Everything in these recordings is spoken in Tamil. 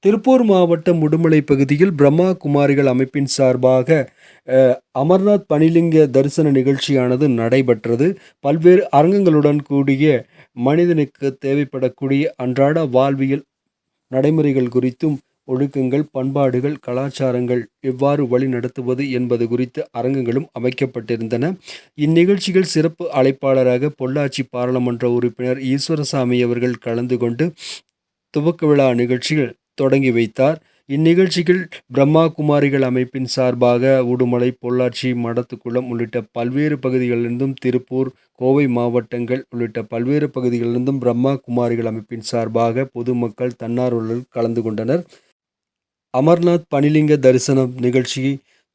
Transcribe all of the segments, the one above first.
திருப்பூர் மாவட்டம் உடுமலை பகுதியில் பிரம்மா குமாரிகள் அமைப்பின் சார்பாக அமர்நாத் பனிலிங்க தரிசன நிகழ்ச்சியானது நடைபெற்றது. பல்வேறு அரங்கங்களுடன் கூடிய மனிதனுக்கு தேவைப்படக்கூடிய அன்றாட வாழ்வியல் நடைமுறைகள் குறித்தும், ஒழுக்கங்கள், பண்பாடுகள், கலாச்சாரங்கள் எவ்வாறு வழி நடத்துவது என்பது குறித்து அரங்கங்களும் அமைக்கப்பட்டிருந்தன. இந்நிகழ்ச்சியில் சிறப்பு அழைப்பாளராக பொள்ளாச்சி பாராளுமன்ற உறுப்பினர் ஈஸ்வரசாமி அவர்கள் கலந்து கொண்டு துவக்க விழா நிகழ்ச்சியில் தொடங்கி வைத்தார். இந்நிகழ்ச்சியில் பிரம்மா குமாரிகள் அமைப்பின் சார்பாக உடுமலை, பொள்ளாச்சி, மடத்துக்குளம் உள்ளிட்ட பல்வேறு பகுதிகளிலிருந்தும், திருப்பூர், கோவை மாவட்டங்கள் உள்ளிட்ட பல்வேறு பகுதிகளிலிருந்தும் பிரம்மா குமாரிகள் அமைப்பின் சார்பாக பொதுமக்கள், தன்னார்வலர்கள் கலந்து கொண்டனர். அமர்நாத் பனிலிங்க தரிசனம் நிகழ்ச்சி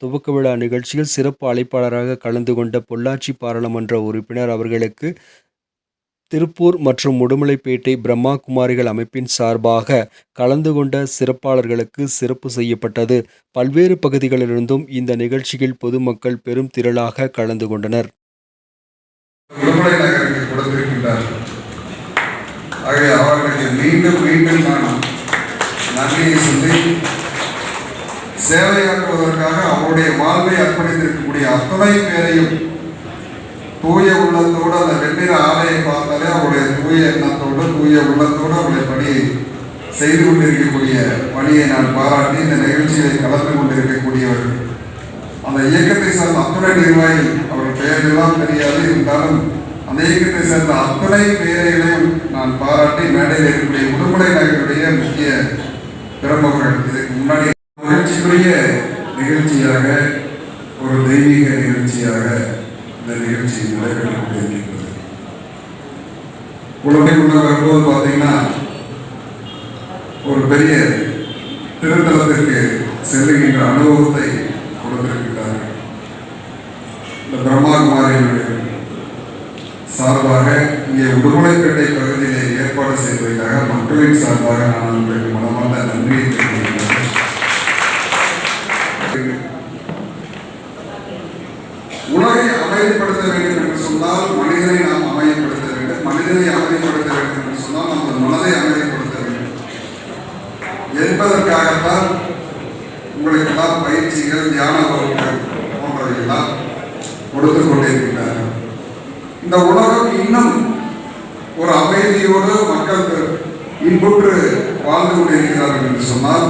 துவக்க விழா நிகழ்ச்சியில் சிறப்பு அழைப்பாளராக கலந்து கொண்ட பொள்ளாச்சி பாராளுமன்ற உறுப்பினர் அவர்களுக்கு திருப்பூர் மற்றும் உடுமலைப்பேட்டை பிரம்மா குமாரிகள் அமைப்பின் சார்பாக கலந்து கொண்ட சிறப்பாளர்களுக்கு சிறப்பு செய்யப்பட்டது. பல்வேறு பகுதிகளிலிருந்தும் இந்த நிகழ்ச்சியில் பொதுமக்கள் பெரும் திரளாக கலந்து கொண்டனர். உடுமலை நகருக்கு கொடுத்திருக்கின்றார். ஆகவே அவர்களுக்கு மீண்டும் மீண்டும் நான் நன்றியை சொல்லி, சேவையாற்றுவதற்காக அவருடைய வாழ்வை அர்ப்பணித்திருக்கக்கூடிய அத்தனை பேரையும் தூய உள்ளத்தோடு, அந்த வெண்ணிற ஆலையை பார்த்தாலே அவருடைய தூய எண்ணத்தோடு, தூய உள்ளத்தோடு அவருடைய பணியை செய்து கொண்டிருக்கக்கூடிய பணியை நான் பாராட்டி, இந்த நிகழ்ச்சியை கலந்து கொண்டிருக்கக்கூடியவர்கள், அந்த இயக்கத்தை சார்ந்த அத்துணை நிர்வாகிகள், அவர் பெயரெல்லாம் தெரியாது, இருந்தாலும் அந்த இயக்கத்தை சேர்ந்த அத்துணை பேரைகளையும் நான் பாராட்டி, மேடையில் இருக்கக்கூடிய உடுமலை நகருடைய முக்கிய பிரமுகர்கள், இதுக்கு முன்னாடி மகிழ்ச்சிக்குரிய நிகழ்ச்சியாக, ஒரு தெய்வீக நிகழ்ச்சியாக இந்த நிகழ்ச்சி நடைபெற்றுக் கொண்டிருக்கின்றது. குழந்தைக்குள்ள வரும்போது பார்த்தீங்கன்னா, ஒரு பெரிய திருத்தலத்திற்கு செல்லுகின்ற அனுபவத்தை கொடுத்திருக்கிறார்கள். இந்த பிரம்மா குமாரிகள் சார்பாக இங்கே உடுமலைப்பேட்டை பகுதியிலே ஏற்பாடு செய்வதற்காக மக்களின் சார்பாக நான் உங்களுக்கு மனமார்ந்த நன்றியை தெரிவிக்கிறேன். உலகை அமைதிப்படுத்த வேண்டும் என்று சொன்னால் மனிதனை நாம் அமைதிப்படுத்த வேண்டும். மனிதனை அமைதிப்படுத்த வேண்டும் என்று சொன்னால் நமது மனதை அமைதிப்படுத்த வேண்டும் என்பதற்காகத்தான் உங்களுக்கெல்லாம் பயிற்சிகள், தியான வகுப்புகள் போன்றவையெல்லாம் கொடுத்து கொண்டிருக்கிறார்கள். இந்த உலகம் இன்னும் ஒரு அமைதியோடு மக்கள் இன்புற்று வாழ்ந்து கொண்டிருக்கிறார்கள் என்று சொன்னால்,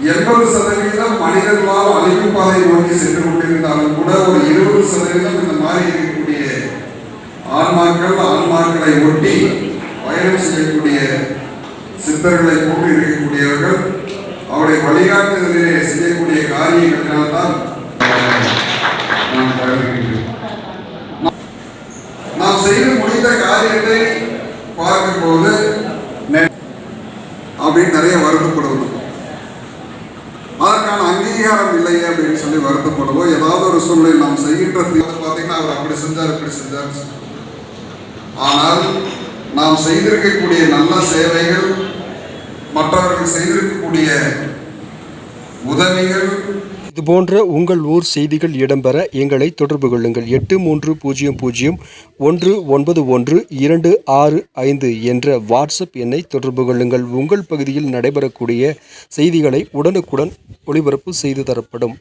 80% மனிதர்களால் அழிவு பாதை நோக்கி சென்று கொண்டிருந்தாலும் கூட ஒரு 20% இந்த மாதிரி இருக்கக்கூடிய ஆன்மாக்களை ஒட்டி பயணம் செய்யக்கூடிய சித்தர்களை போட்டு இருக்கக்கூடியவர்கள், அவருடைய வழிகாட்டுதலிலே செய்யக்கூடிய காரியங்களினால்தான் நாம் செய்து முடிந்த காரியத்தை பார்க்கும்போது அப்படின்னு நிறைய வருத்தப்படுவோம். அதற்கான அங்கீகாரம் இல்லையே அப்படின்னு சொல்லி வருத்தப்படுவோம். ஏதாவது ஒரு சூழ்நிலை நாம் செய்கின்ற பார்த்தீங்கன்னா, அவர் அப்படி செஞ்சார், இப்படி செஞ்சார். ஆனால் நாம் செய்திருக்கக்கூடிய நல்ல சேவைகள், மற்றவர்கள் செய்திருக்கக்கூடிய உதவிகள், இதுபோன்ற உங்கள் ஊர் செய்திகள் இடம்பெற எங்களை தொடர்பு கொள்ளுங்கள். 8300191265 என்ற வாட்ஸ்அப் எண்ணை தொடர்பு கொள்ளுங்கள். உங்கள் பகுதியில் நடைபெறக்கூடிய செய்திகளை உடனுக்குடன் ஒளிபரப்பு செய்து தரப்படும்.